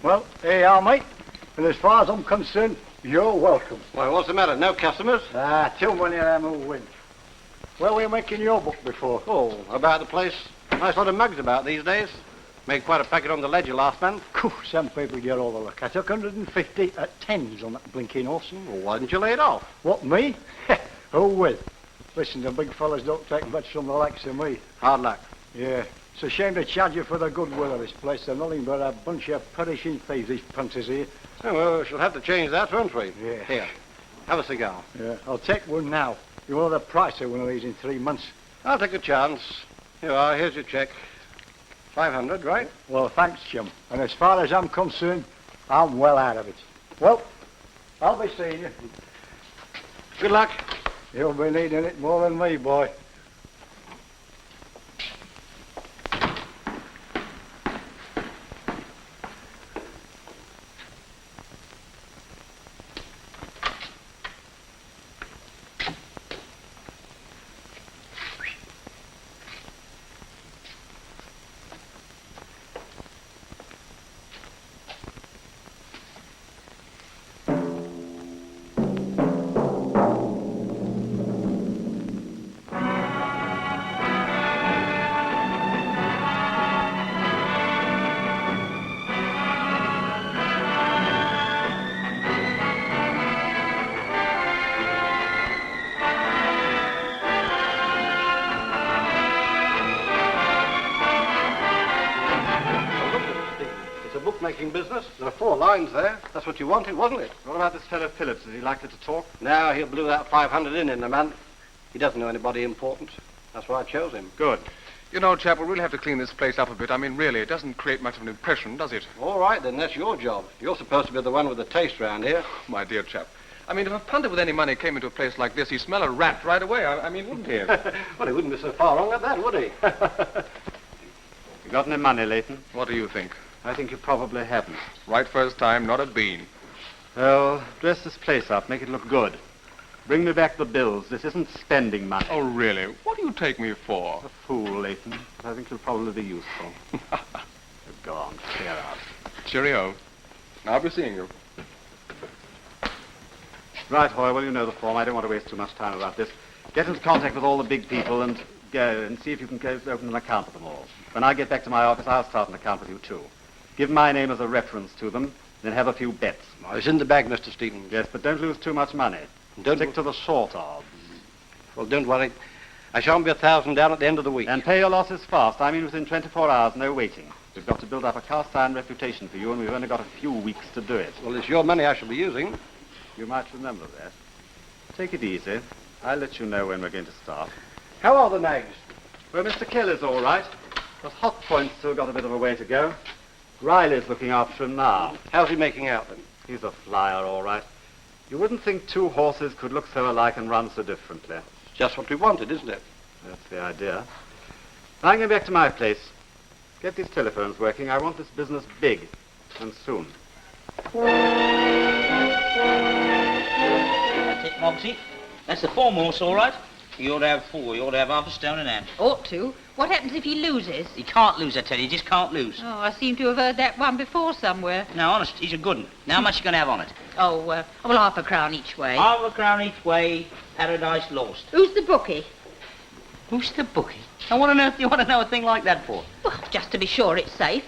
Well, here you are, mate. And as far as I'm concerned, you're welcome. Why, what's the matter? No customers? Too many of them who win. Where were you making your book before? Oh, about the place. Nice lot of mugs about these days. Made quite a packet on the ledger last month. Some people get all the luck. I took 150 at tens on that blinking horse. Well, why didn't you lay it off? What, me? Who will? Listen, the big fellas don't take much from the likes of me. Hard luck. Yeah. It's a shame to charge you for the goodwill of this place. They're nothing but a bunch of perishing thieves, these punters here. Oh, well, we shall have to change that, won't we? Yeah. Here, have a cigar. Yeah, I'll take one now. You know the price of one of these in 3 months. I'll take a chance. Here you are, here's your cheque. 500, right? Well, thanks, chum. And as far as I'm concerned, I'm well out of it. Well, I'll be seeing you. Good luck. You'll be needing it more than me, boy. Making business. There are 4 lines there. That's what you wanted, wasn't it? What about this fellow Phillips? Is he likely to talk? Now he'll blew that 500 in a month. He doesn't know anybody important. That's why I chose him. Good. You know, chap, we'll really have to clean this place up a bit. I mean, really, it doesn't create much of an impression, does it? All right, then, that's your job. You're supposed to be the one with the taste round here. My dear chap. I mean, if a punter with any money came into a place like this, he'd smell a rat right away. I mean, wouldn't he? Well, he wouldn't be so far wrong at that, would he? You got any money, Leighton? What do you think? I think you probably haven't. Right first time, not a bean. Well, dress this place up, make it look good. Bring me back the bills. This isn't spending money. Oh, really? What do you take me for? A fool, Leighton. But I think you'll probably be useful. Go on, clear out. Cheerio. I'll be seeing you. Right, Hoyle, well, you know the form. I don't want to waste too much time about this. Get into contact with all the big people and go and see if you can open an account with them all. When I get back to my office, I'll start an account with you, too. Give my name as a reference to them, then have a few bets. Oh, it's in the bag, Mr. Stevens. Yes, but don't lose too much money. Don't stick to the short odds. Well, don't worry. I shan't be 1,000 down at the end of the week. And pay your losses fast. I mean within 24 hours, no waiting. We've got to build up a cast-iron reputation for you, and we've only got a few weeks to do it. Well, it's your money I shall be using. You might remember that. Take it easy. I'll let you know when we're going to start. How are the nags? Well, Mr. Kelly's all right. But Hot Point's still got a bit of a way to go. Riley's looking after him now. How's he making out, then? He's a flyer, all right. You wouldn't think 2 horses could look so alike and run so differently. It's just what we wanted, isn't it? That's the idea. I'm going back to my place. Get these telephones working. I want this business big, and soon. That's it, Mogsy. That's the 4 horse, all right. You ought to have 4. You ought to have half a stone in hand. Ought to. What happens if he loses? He can't lose, I tell you. He just can't lose. Oh, I seem to have heard that one before somewhere. No, honest, he's a good one. Now, how much you going to have on it? Oh, well, half a crown each way. Half a crown each way, Paradise Lost. Who's the bookie? Who's the bookie? Now, what on earth do you want to know a thing like that for? Well, just to be sure it's safe.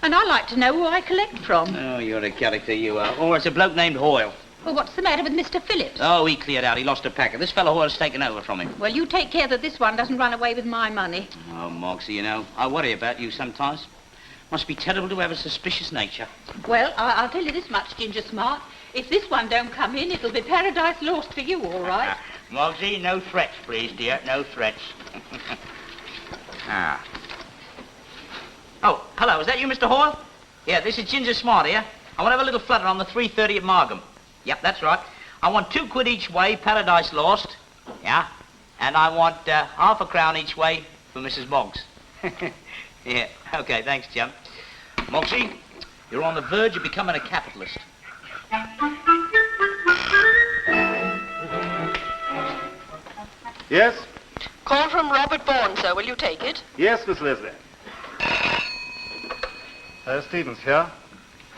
And I like to know who I collect from. Oh, you're a character, you are. Oh, it's a bloke named Hoyle. Well, what's the matter with Mr. Phillips? Oh, he cleared out. He lost a packet. This fellow Hoyle's taken over from him. Well, you take care that this one doesn't run away with my money. Oh, Mogsy, you know, I worry about you sometimes. Must be terrible to have a suspicious nature. Well, I'll tell you this much, Ginger Smart. If this one don't come in, it'll be Paradise Lost for you, all right? Mogsy, no threats, please, dear. No threats. Ah. Oh, hello. Is that you, Mr. Hoyle? Yeah, this is Ginger Smart here. I want to have a little flutter on the 3:30 at Margam. Yep, that's right. I want 2 quid each way, Paradise Lost. Yeah. And I want half a crown each way for Mrs. Moggs. Yeah, okay, thanks, chum. Mogsy, you're on the verge of becoming a capitalist. Yes? Call from Robert Bourne, sir. Will you take it? Yes, Miss Leslie. Stevens here.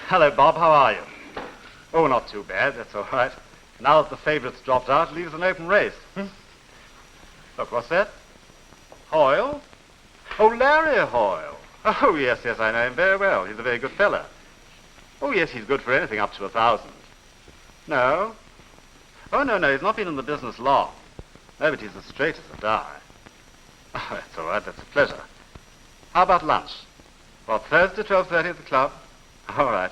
Hello, Bob. How are you? Oh, not too bad. That's all right. Now that the favourite's dropped out, it leaves an open race. Look, what's that? Hoyle? Oh, Larry Hoyle. Oh, yes, I know him very well. He's a very good fella. Oh, yes, he's good for anything up to 1,000. No? Oh, no, he's not been in the business long. No, but he's as straight as a die. Oh, that's all right. That's a pleasure. How about lunch? Well, Thursday, 12:30 at the club? All right.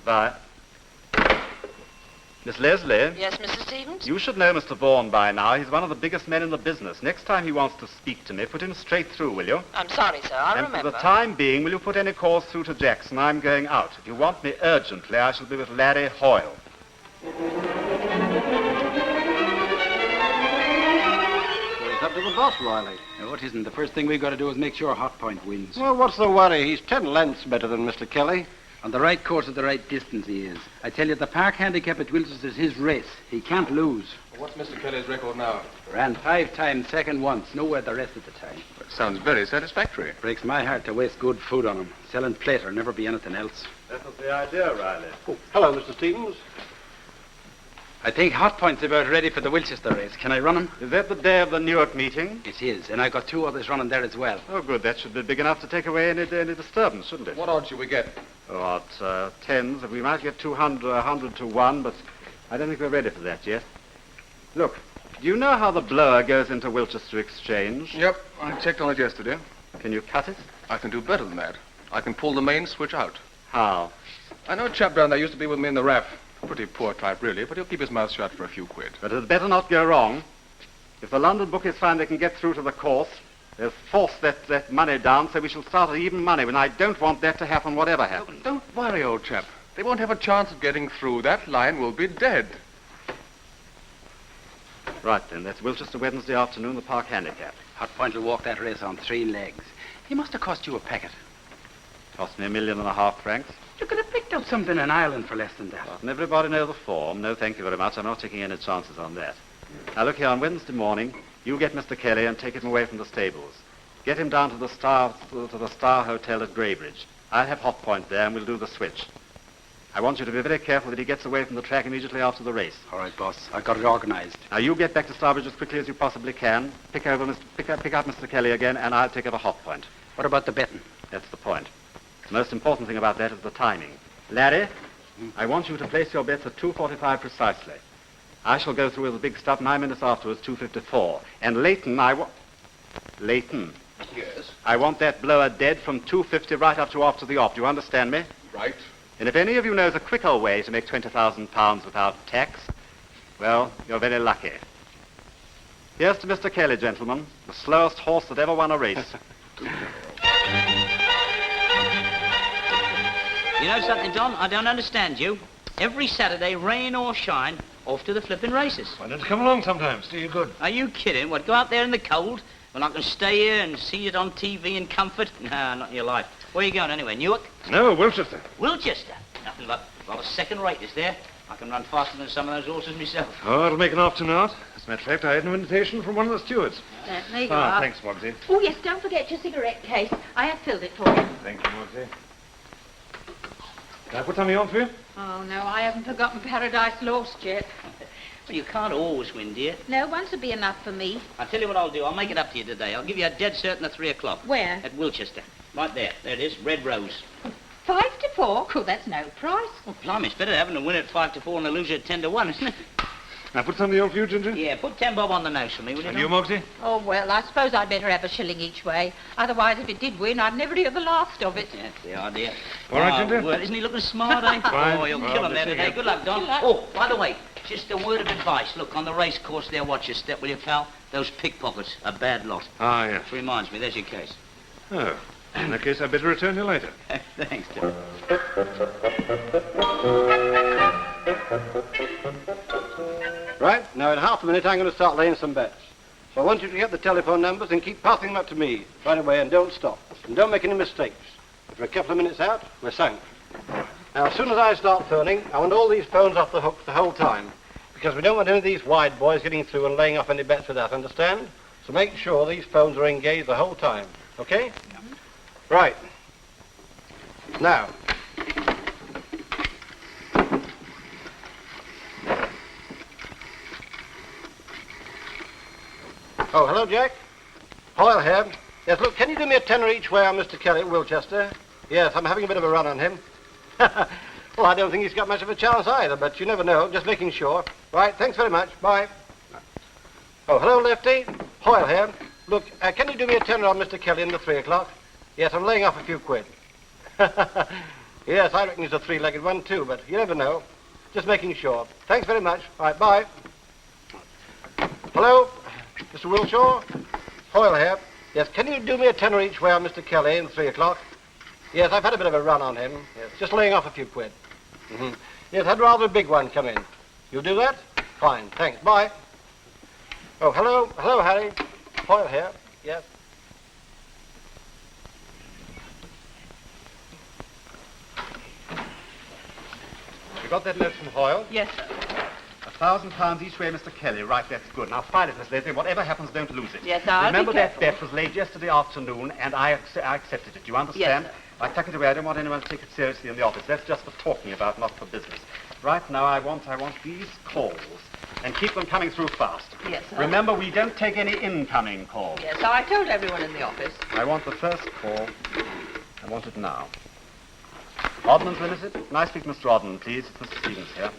Bye. Miss Leslie? Yes, Mr. Stevens? You should know Mr. Vaughan by now. He's one of the biggest men in the business. Next time he wants to speak to me, put him straight through, will you? I'm sorry, sir. I'll and remember. for the time being, will you put any calls through to Jackson? I'm going out. If you want me urgently, I shall be with Larry Hoyle. It's up to the boss, Riley. No, it isn't. The first thing we've got to do is make sure Hot Point wins. Well, what's the worry? He's 10 lengths better than Mr. Kelly. On the right course at the right distance he is. I tell you, the park handicap at Wiltshire is his race. He can't lose. What's Mr. Kelly's record now? Ran 5 times, second once. Nowhere the rest of the time. That sounds very satisfactory. Breaks my heart to waste good food on him. Selling plate or never be anything else. That was the idea, Riley. Hello, Mr. Stevens. I think Hot Point's about ready for the Wilchester race. Can I run him? Is that the day of the Newark meeting? It is, and I've got 2 others running there as well. Oh, good. That should be big enough to take away any disturbance, shouldn't it? What odds should we get? Oh, tens. We might get 200, 100 to 1, but I don't think we're ready for that yet. Look, do you know how the blower goes into Wilchester Exchange? Yep, I checked on it yesterday. Can you cut it? I can do better than that. I can pull the main switch out. How? I know a chap down there used to be with me in the RAF. Pretty poor type, really, but he'll keep his mouth shut for a few quid. But it had better not go wrong. If the London bookies find they can get through to the course, they'll force that money down, so we shall start at even money, and I don't want that to happen whatever happens. Don't worry, old chap. They won't have a chance of getting through. That line will be dead. Right, then. That's Wilchester Wednesday afternoon, the Park Handicap. Hot Point will walk that race on 3 legs. He must have cost you a packet. Cost me $1.5 million francs. You could have picked up something in Ireland for less than that. Doesn't everybody know the form? No, thank you very much. I'm not taking any chances on that. Now, look here, on Wednesday morning, you get Mr. Kelly and take him away from the stables. Get him down to the Star Hotel at Greybridge. I'll have Hot Point there, and we'll do the switch. I want you to be very careful that he gets away from the track immediately after the race. All right, boss. I've got it organized. Now, you get back to Starbridge as quickly as you possibly can. Pick up Mr. Kelly again, and I'll take over Hot Point. What about the betting? That's the point. The most important thing about that is the timing. Larry, I want you to place your bets at 2:45 precisely. I shall go through with the big stuff 9 minutes afterwards, 2:54. And Leighton, Leighton. Yes. I want that blower dead from 2:50 right up to after the op. Do you understand me? Right. And if any of you knows a quicker way to make £20,000 without tax, well, you're very lucky. Here's to Mr. Kelly, gentlemen, the slowest horse that ever won a race. You know something, Don? I don't understand you. Every Saturday, rain or shine, off to the flipping races. Why don't you come along sometimes? Do you good? Are you kidding? What, go out there in the cold? Well, I can stay here and see it on TV in comfort? Nah, not in your life. Where are you going anyway? Newark? No, Wilchester. Wilchester? Nothing but a lot of second rate is there. I can run faster than some of those horses myself. Oh, it'll make an afternoon out. As a matter of fact, I had an invitation from one of the stewards. There you are. Thanks, Mogsy. Oh, yes, don't forget your cigarette case. I have filled it for you. Thank you, Mogsy. Can I put something on for you? Oh, no, I haven't forgotten Paradise Lost yet. Well, you can't always win, dear. No, once will be enough for me. I'll tell you what I'll do. I'll make it up to you today. I'll give you a dead certain at 3 o'clock. Where? At Wilchester. Right there. There it is. Red Rose. 5 to 4? Oh, that's no price. Well, blimey, it's better having a win at 5 to 4 and a loser at 10 to 1, isn't it? Can I put something on for you, Ginger? Yeah, put 10 bob on the nose for me, will you? And Don? you, Mogsy? Oh, well, I suppose I'd better have a shilling each way. Otherwise, if it did win, I'd never hear the last of it. That's the idea. All right, Oh, Ginger? well, isn't he looking smart, eh? Fine. Oh, he'll Well, kill him this there is today. it. Good luck, Don. Good luck. Oh, by the way, just a word of advice. Look, on the race course there, watch your step, will you, pal? Those pickpockets, a bad lot. Ah, yes. Which reminds me, there's your case. Oh. In that case, I'd better return you later. Thanks, Tim. Right, now in half a minute I'm going to start laying some bets. So I want you to get the telephone numbers and keep passing them up to me right away and don't stop. And don't make any mistakes. If we're a couple of minutes out, we're sunk. Now as soon as I start phoning, I want all these phones off the hook the whole time. Because we don't want any of these wide boys getting through and laying off any bets with that, understand? So make sure these phones are engaged the whole time. Okay? Right. Now, Oh, hello, Jack. Hoyle here. Yes, look, can you do me a tenner each way on Mr. Kelly at Wilchester? Yes, I'm having a bit of a run on him. Well, I don't think he's got much of a chance either, but you never know. Just making sure. Right, thanks very much. Bye. Oh, hello, Lefty. Hoyle here. Look, can you do me a tenner on Mr. Kelly in the 3 o'clock? Yes, I'm laying off a few quid. Yes, I reckon he's a three-legged one, too, but you never know. Just making sure. Thanks very much. All right, bye. Hello, Mr. Wilshaw. Hoyle here. Yes, can you do me a tenner each way on Mr. Kelly in 3 o'clock? Yes, I've had a bit of a run on him. Yes, just laying off a few quid. Mm-hmm. Yes, I'd rather a big one come in. You'll do that? Fine, thanks. Bye. Oh, hello. Hello, Harry. Hoyle here. Yes. You got that note from Hoyle? Yes, sir. £1,000 each way, Mr. Kelly. Right, that's good. Now, file it, Miss Leslie. Whatever happens, don't lose it. Yes, I'll Remember be careful. that bet was laid yesterday afternoon, and I accepted it. Do you understand? Yes, sir. I tuck it away. I don't want anyone to take it seriously in the office. That's just for talking about, not for business. Right now, I want these calls, and keep them coming through fast. Yes, sir. Remember, we don't take any incoming calls. Yes, I told everyone in the office. I want the first call. I want it now. Oddman's Limited? Can I speak to Mr. Oddman, please? It's Mr. Stevens here.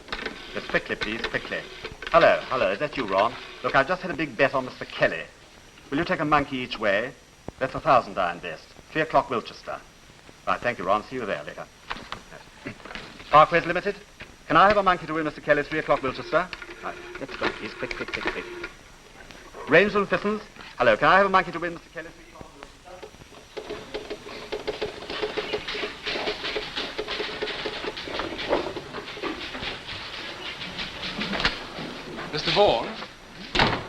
Yes, quickly, please, quickly. Hello, is that you, Ron? Look, I've just had a big bet on Mr. Kelly. Will you take a monkey each way? That's 1,000 I invest. 3 o'clock, Wilchester. Right, thank you, Ron. See you there later. Parkways Limited? Can I have a monkey to win Mr. Kelly, 3 o'clock, Wilchester? Right, let's go, please. Quick. Rangel and Thistons? Hello, can I have a monkey to win Mr. Kelly, 3 o'clock, Wilchester? Mr. Vaughan,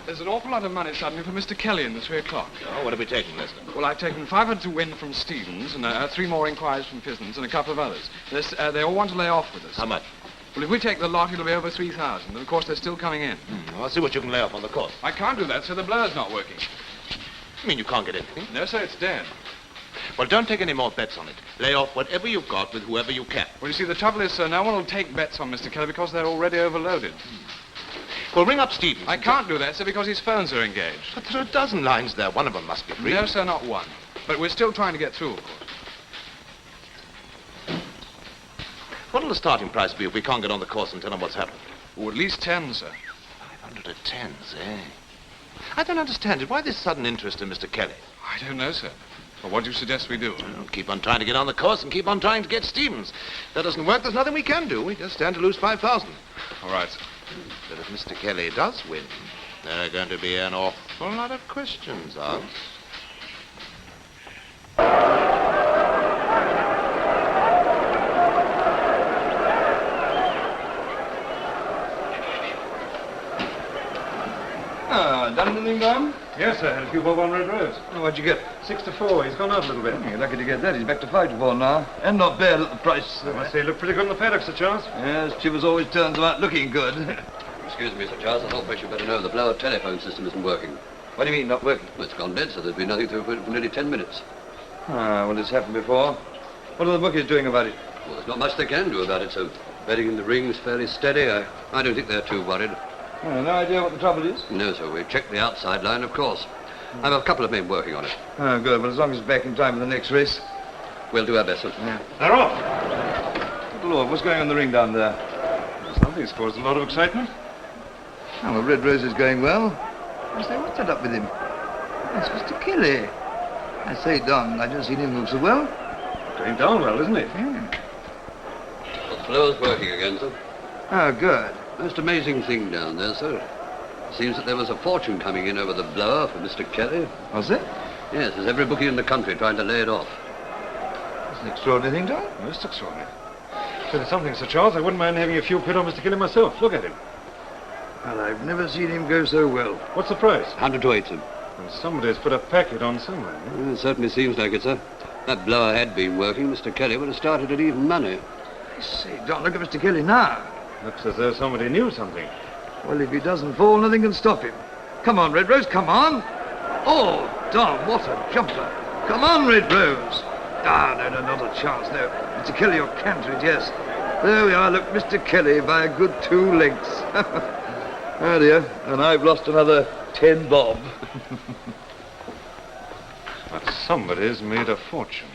there's an awful lot of money suddenly for Mr. Kelly in the 3 o'clock. Oh, what have we taken, Lester? Well, I've taken 500 to win from Stevens and 3 more inquiries from Fiston's and a couple of others. They all want to lay off with us. How much? Well, if we take the lot, it'll be over 3,000. And, of course, they're still coming in. I'll see what you can lay off on the course. I can't do that, so the blur's not working. You mean you can't get anything? No, sir, it's dead. Well, don't take any more bets on it. Lay off whatever you've got with whoever you can. Well, you see, the trouble is, sir, no one will take bets on Mr. Kelly because they're already overloaded. Well, ring up Stevens. I can't do that, sir, because his phones are engaged. But there are a dozen lines there. One of them must be free. No, sir, not one. But we're still trying to get through, of course. What'll the starting price be if we can't get on the course and tell them what's happened? Oh, at least 10, sir. 500 at 10s, eh? I don't understand it. Why this sudden interest in Mr. Kelly? I don't know, sir. Well, what do you suggest we do? Well, keep on trying to get on the course and keep on trying to get Stevens. If that doesn't work, there's nothing we can do. We just stand to lose 5,000. All right, sir. But if Mr. Kelly does win, there are going to be an awful lot of questions asked. Done anything, Dom? Yes, sir. Had a few bob on Red Rose. Oh, what'd you get? 6 to 4. He's gone up a little bit. You're lucky to get that. He's back to 5 to 4 now. And not bad at the price. I must say, he looked pretty good in the paddock, Sir Charles. Yes, Chivers always turns out looking good. Excuse me, Sir Charles. I thought perhaps you'd better know the blower telephone system isn't working. What do you mean, not working? Well, it's gone dead, so there's been nothing through for nearly 10 minutes. Ah, well, it's happened before. What are the bookies doing about it? Well, there's not much they can do about it, so betting in the ring's fairly steady. I don't think they're too worried. Oh, no idea what the trouble is? No, sir. We checked the outside line, of course. I have a couple of men working on it. Oh, good. Well, as long as it's back in time for the next race. We'll do our best, sir. Yeah. They're off. Good Lord, what's going on in the ring down there? Something's caused a lot of excitement. Oh, well, Red Rose is going well. I say, what's that up with him? That's Mr. Kelly. I say, Don, I've just seen him move so well. Going down well, isn't it? Yeah. Well, the blower's working again, sir. Oh, good. Most amazing thing down there, sir. It seems that there was a fortune coming in over the blower for Mr. Kelly. Was it? Yes, there's every bookie in the country trying to lay it off. That's an extraordinary thing, Don. Most extraordinary. So there's something, Sir Charles. I wouldn't mind having a few quid on Mr. Kelly myself. Look at him. Well, I've never seen him go so well. What's the price? 100 to 8, sir. Well, somebody's put a packet on somewhere. Well, it certainly seems like it, sir. If that blower had been working, Mr. Kelly would have started at even money. I say, Don, look at Mr. Kelly now. Looks as though somebody knew something. Well, if he doesn't fall, nothing can stop him. Come on, Red Rose, come on. Oh, Don, what a jumper. Come on, Red Rose. Ah, no, not a chance, no. Mr. Kelly, you're canted, yes. There we are, look, Mr. Kelly by a good 2 lengths. Oh, dear, and I've lost another 10 bob. But somebody's made a fortune.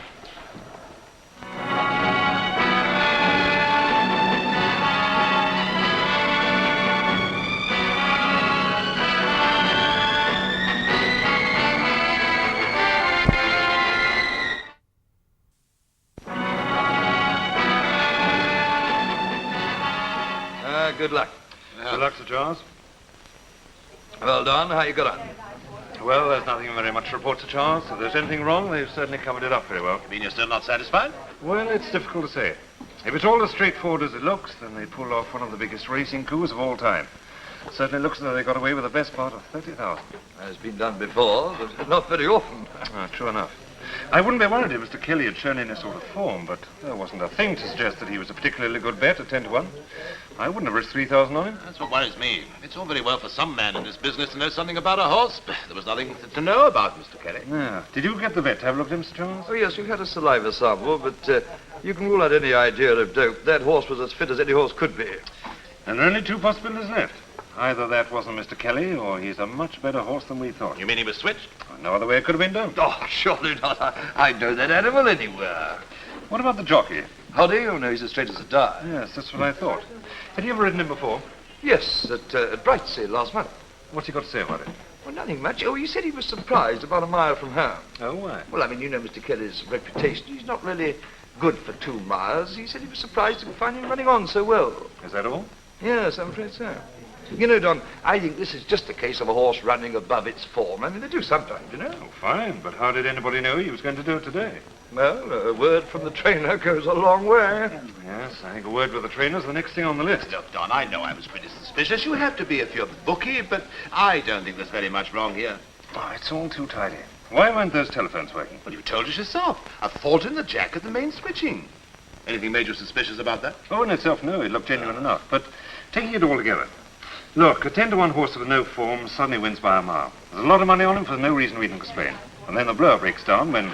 Good luck. Good luck, Sir Charles. Well, Don, how you got on? Well, there's nothing very much to report, Sir Charles. If there's anything wrong, they've certainly covered it up very well. You mean you're still not satisfied? Well, it's difficult to say. If it's all as straightforward as it looks, then they pulled off one of the biggest racing coups of all time. It certainly looks as though they got away with the best part of 30,000. It's been done before, but not very often. True enough. I wouldn't be worried if Mr. Kelly had shown any sort of form, but there wasn't a thing to suggest that he was a particularly good bet at 10 to 1. I wouldn't have risked 3,000 on him. That's what worries me. It's all very well for some man in this business to know something about a horse, but there was nothing to know about, Mr. Kelly. Yeah. Did you get the vet to have a look at him, Mr. Charles? Oh, yes, we had a saliva sample, but you can rule out any idea of dope. That horse was as fit as any horse could be. And there are only two possibilities left. Either that wasn't Mr. Kelly, or he's a much better horse than we thought. You mean he was switched? No other way it could have been done. Oh, surely not. I'd know that animal anywhere. What about the jockey? How do you know he's as straight as a die? Yes, that's what I thought. Had you ever ridden him before? Yes, at Brightsea last month. What's he got to say about it? Well, nothing much. Oh, he said he was surprised about a mile from home. Oh, why? Well, I mean, you know Mr. Kelly's reputation. He's not really good for 2 miles. He said he was surprised to find him running on so well. Is that all? Yes, I'm afraid so. You know, Don, I think this is just a case of a horse running above its form. I mean, they do sometimes, you know. Oh, fine. But how did anybody know he was going to do it today? Well, a word from the trainer goes a long way. Yes, I think a word with the trainer's the next thing on the list. Look, Don, I know I was pretty suspicious. You have to be if you're bookie, but I don't think there's very much wrong here. Oh, it's all too tidy. Why weren't those telephones working? Well, you told us yourself. A fault in the jack at the main switching. Anything made you suspicious about that? Oh, in itself, no. It looked genuine enough. But taking it all together, look, a 10 to 1 horse with no form suddenly wins by a mile. There's a lot of money on him for no reason we can explain. And then the blower breaks down when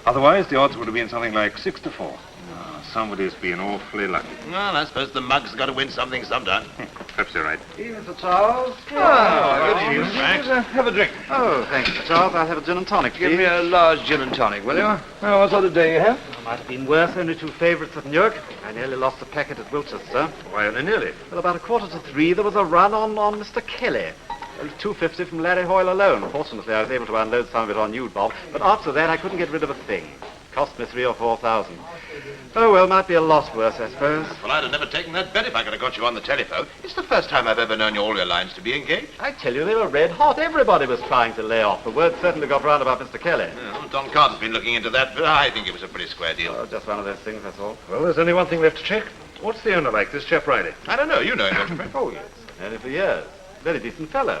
otherwise the odds would have been something like 6 to 4. Oh, somebody's been awfully lucky. Well, I suppose the mug's got to win something sometime. Perhaps you're right. Evening, Mr. Charles. Good evening, Frank. Have a drink. Oh, thanks, Mr. Charles. I'll have a gin and tonic, Give please. me a large gin and tonic, will you? Oh, what sort of day you have? Might have been worse. Only 2 favourites at Newark. I nearly lost the packet at Wilchester. Why, only nearly. Well, about 2:45, there was a run on Mr. Kelly. It was 250 from Larry Hoyle alone. Fortunately, I was able to unload some of it on you, Bob. But after that, I couldn't get rid of a thing. Cost me 3,000 or 4,000. Oh, well, might be a lot worse, I suppose. Well, I'd have never taken that bet if I could have got you on the telephone. It's the first time I've ever known all your lines to be engaged. I tell you, they were red hot. Everybody was trying to lay off. The word certainly got round about Mr. Kelly. Well, Don Carter's been looking into that, but I think it was a pretty square deal. Oh, just one of those things, that's all. Well, there's only one thing left to check. What's the owner like, this chap Riley? I don't know. You know him, don't you, Frank? Oh, yes. Known him for years. Very decent fellow.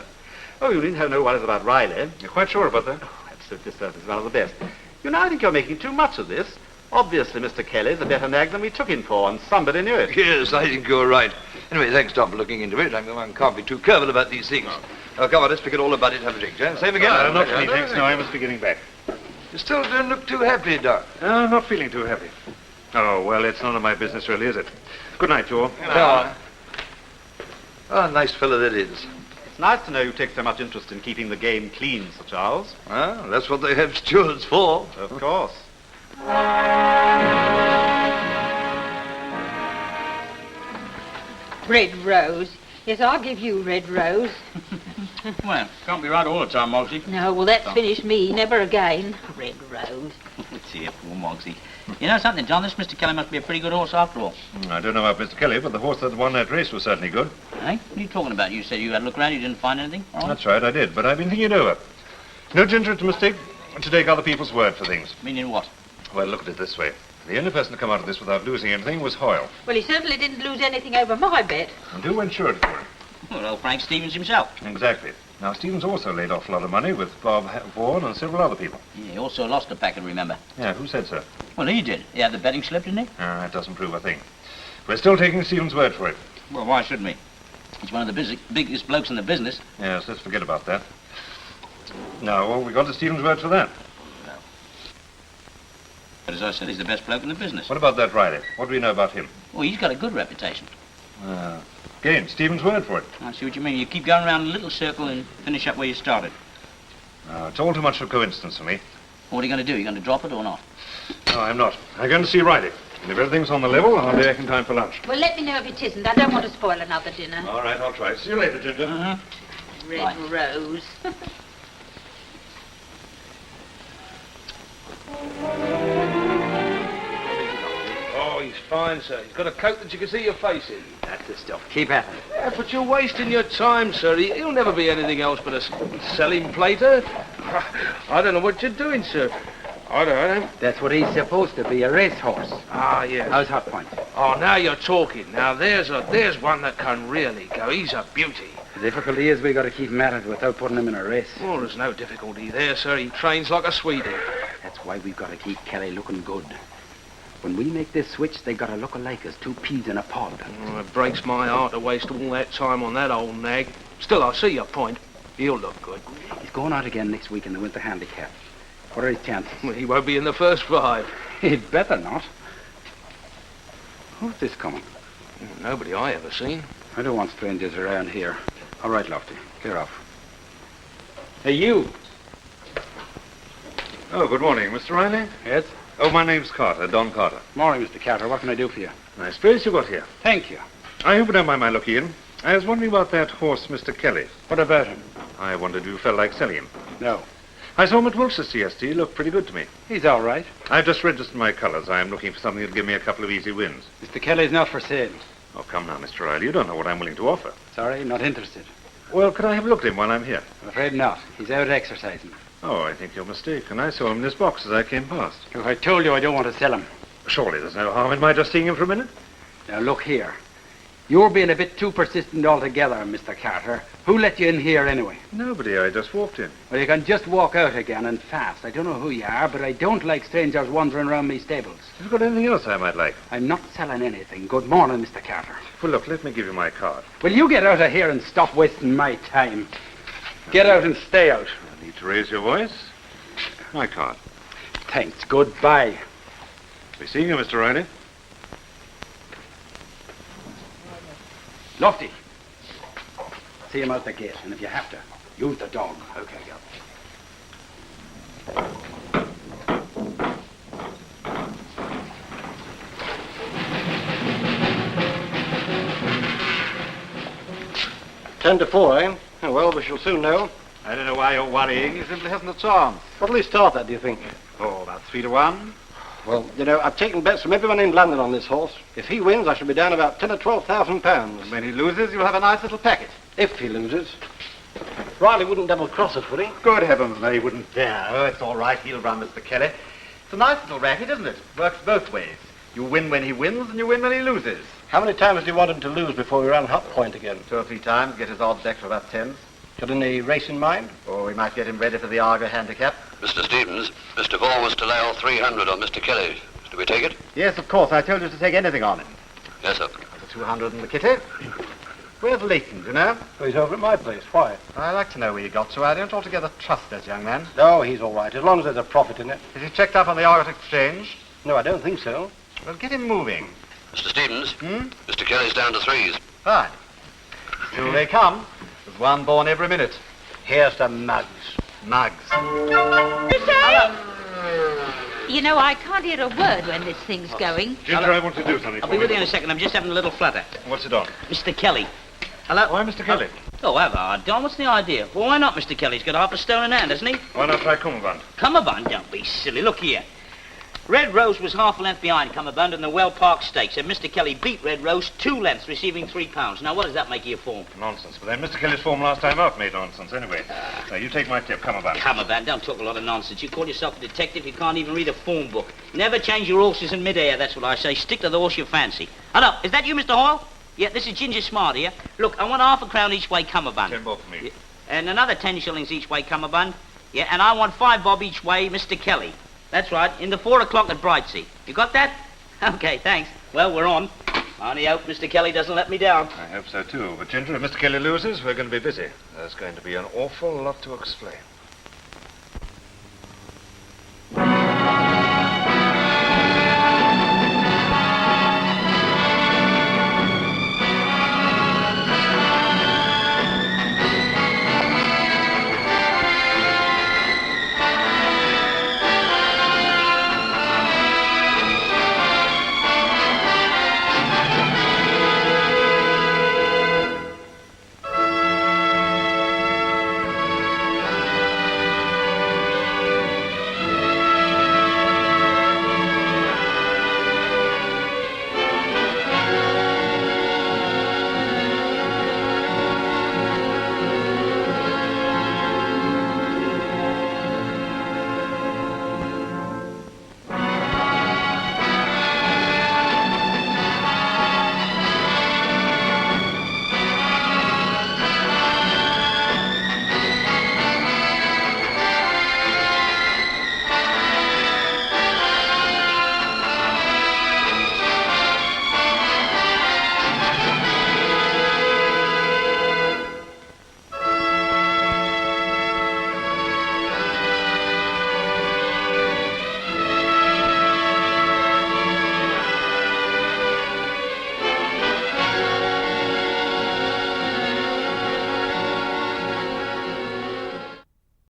Oh, you needn't have no worries about Riley. You're quite sure about that? Oh, absolutely certain he's one of the best. You know, I think you're making too much of this. Obviously, Mr. Kelly's a better nag than we took him for, and somebody knew it. Yes, I think you're right. Anyway, thanks, Tom, for looking into it. I mean, one can't be too careful about these things. Oh, come on, let's forget all about it and have a drink, eh? Same again? Not for me, thanks. No, I must be getting back. You still don't look too happy, Doc. I'm not feeling too happy. Oh, well, it's none of my business, really, is it? Good night, Joe. Oh, nice fellow that is. It's nice to know you take so much interest in keeping the game clean, Sir Charles. Well, that's what they have stewards for. Of course. Red Rose. Yes, I'll give you Red Rose. Well, can't be right all the time, Mogsy. No, well, that's finished me. Never again. Red Rose. Dear poor Mogsy. You know something, John? This Mr. Kelly must be a pretty good horse after all. I don't know about Mr. Kelly, but the horse that won that race was certainly good. Eh? What are you talking about? You said you had a look around, you didn't find anything? All right. That's right, I did, but I've been thinking it over. No ginger, it's a mistake to take other people's word for things. Meaning what? Well, look at it this way. The only person to come out of this without losing anything was Hoyle. Well, he certainly didn't lose anything over my bet. And who insured for it? Well, old Frank Stevens himself. Exactly. Now, Stevens also laid off a lot of money with Bob Vaughan and several other people. Yeah, he also lost a packet, remember? Yeah, who said so? Well, he did. He had the betting slip, didn't he? That doesn't prove a thing. We're still taking Stevens' word for it. Well, why shouldn't we? He's one of the biggest blokes in the business. Yes, let's forget about that. No, well, we got to Stevens' word for that. But as I said, he's the best bloke in the business. What about that Riley? What do we know about him? Well, he's got a good reputation. Again, Stephen's word for it. I see what you mean. You keep going around in a little circle and finish up where you started. No, it's all too much of a coincidence for me. What are you going to do? You going to drop it or not? No, I'm not. I'm going to see Riley. And if everything's on the level, I'll be back in time for lunch. Well, let me know if it isn't. I don't want to spoil another dinner. All right, I'll try. See you later, Ginger. Red Rose. Oh, he's fine, sir. He's got a coat that you can see your face in. That's the stuff. Keep at it. Yeah, but you're wasting your time, sir. He'll never be anything else but a selling plater. I don't know what you're doing, sir. I don't. That's what he's supposed to be, a racehorse. Ah, yes. How's Hot Point? Oh, now you're talking. Now, there's one that can really go. He's a beauty. The difficulty is we got to keep him at it without putting him in a race. Oh, there's no difficulty there, sir. He trains like a Swede. That's why we've got to keep Kelly looking good. When we make this switch, they got to look alike as two peas in a pod. Oh, it breaks my heart to waste all that time on that old nag. Still, I see your point. He'll look good. He's going out again next week in the Winter Handicap. What are his chances? Well, he won't be in the first 5. He'd better not. Who's this coming? Nobody I ever seen. I don't want strangers around here. All right, Lofty. Clear off. Hey, you. Oh, good morning, Mr. Riley. Yes? Oh, my name's Carter, Don Carter. Morning, Mr. Carter. What can I do for you? Nice place you got here. Thank you. I hope you don't mind my looking in. I was wondering about that horse, Mr. Kelly. What about him? I wondered if you felt like selling him. No. I saw him at Wiltshire yesterday. He looked pretty good to me. He's all right. I've just registered my colours. I am looking for something that'll give me a couple of easy wins. Mr. Kelly's not for sale. Oh, come now, Mr. Riley. You don't know what I'm willing to offer. Sorry, not interested. Well, could I have a look at him while I'm here? I'm afraid not. He's out exercising. Oh, I think you're mistaken. I saw him in this box as I came past. Look, I told you I don't want to sell him. Surely there's no harm in my just seeing him for a minute? Now, look here. You're being a bit too persistent altogether, Mr. Carter. Who let you in here anyway? Nobody. I just walked in. Well, you can just walk out again and fast. I don't know who you are, but I don't like strangers wandering around me stables. Have you got anything else I might like? I'm not selling anything. Good morning, Mr. Carter. Well, look, let me give you my card. Will you get out of here and stop wasting my time? Get out and stay out. I need to raise your voice. My card. Thanks. Goodbye. Be seeing you, Mr. Riley. Lofty. See him out the gate, and if you have to, use the dog. Okay, yeah. Ten to 4, eh? Oh, well, we shall soon know. I don't know why you're worrying. He simply hasn't a chance. What'll he start at, do you think? Oh, about 3 to 1. Well, you know, I've taken bets from everyone in London on this horse. If he wins, I shall be down about 10 or 12,000 pounds. And when he loses, you'll have a nice little packet. If he loses. Riley wouldn't double-cross us, would he? Good heavens, no, he wouldn't dare. Oh, it's all right. He'll run, Mr. Kelly. It's a nice little racket, isn't it? Works both ways. You win when he wins, and you win when he loses. How many times do you want him to lose before we run Hot Point again? 2 or 3 times, get his odds extra about 10s. Got any race in mind? Or we might get him ready for the Argo handicap. Mr. Stevens, Mr. Vaughan was to lay all 300 on Mr. Kelly. Do we take it? Yes, of course. I told you to take anything on him. Yes, sir. The 200 in the kitty. Where's Leighton, do you know? Oh, he's over at my place. Why? I like to know where you got to. I don't altogether trust this young man. No, he's all right, as long as there's a profit in it. Is he checked up on the Argot Exchange? No, I don't think so. Well, get him moving. Mr. Stevens, Mr. Kelly's down to 3s. Fine. Still they come. There's one born every minute. Here's the mugs. Mugs. You know, I can't hear a word when this thing's going. Ginger, I want to do something I'll for be you. with you in a second. I'm just having a little flutter. What's it on? Mr. Kelly. Hello? Why, Mr. Kelly? Oh, have I, Don? What's the idea? Well, why not, Mr. Kelly's got half a stone in hand, hasn't he? Why not try Cummerbund? Cummerbund? Don't be silly. Look here. Red Rose was half a length behind Cummerbund in the Well Park Stakes, and Mr. Kelly beat Red Rose 2 lengths, receiving £3. Now, what does that make of your form? Nonsense. But then Mr. Kelly's form last time out made nonsense anyway. Now, you take my tip. Cummerbund. Cummerbund, don't talk a lot of nonsense. You call yourself a detective, you can't even read a form book. Never change your horses in midair, that's what I say. Stick to the horse you fancy. Hello, is that you, Mr. Hoyle? Yeah, this is Ginger Smart here. Look, I want half a crown each way Cummerbund. 10 bob for me. Yeah. And another 10 shillings each way Cummerbund. Yeah, and I want 5 bob each way Mr. Kelly. That's right, in the 4 o'clock at Brightsea. You got that? Okay, thanks. Well, we're on. I only hope Mr. Kelly doesn't let me down. I hope so, too. But, Ginger, if Mr. Kelly loses, we're going to be busy. There's going to be an awful lot to explain.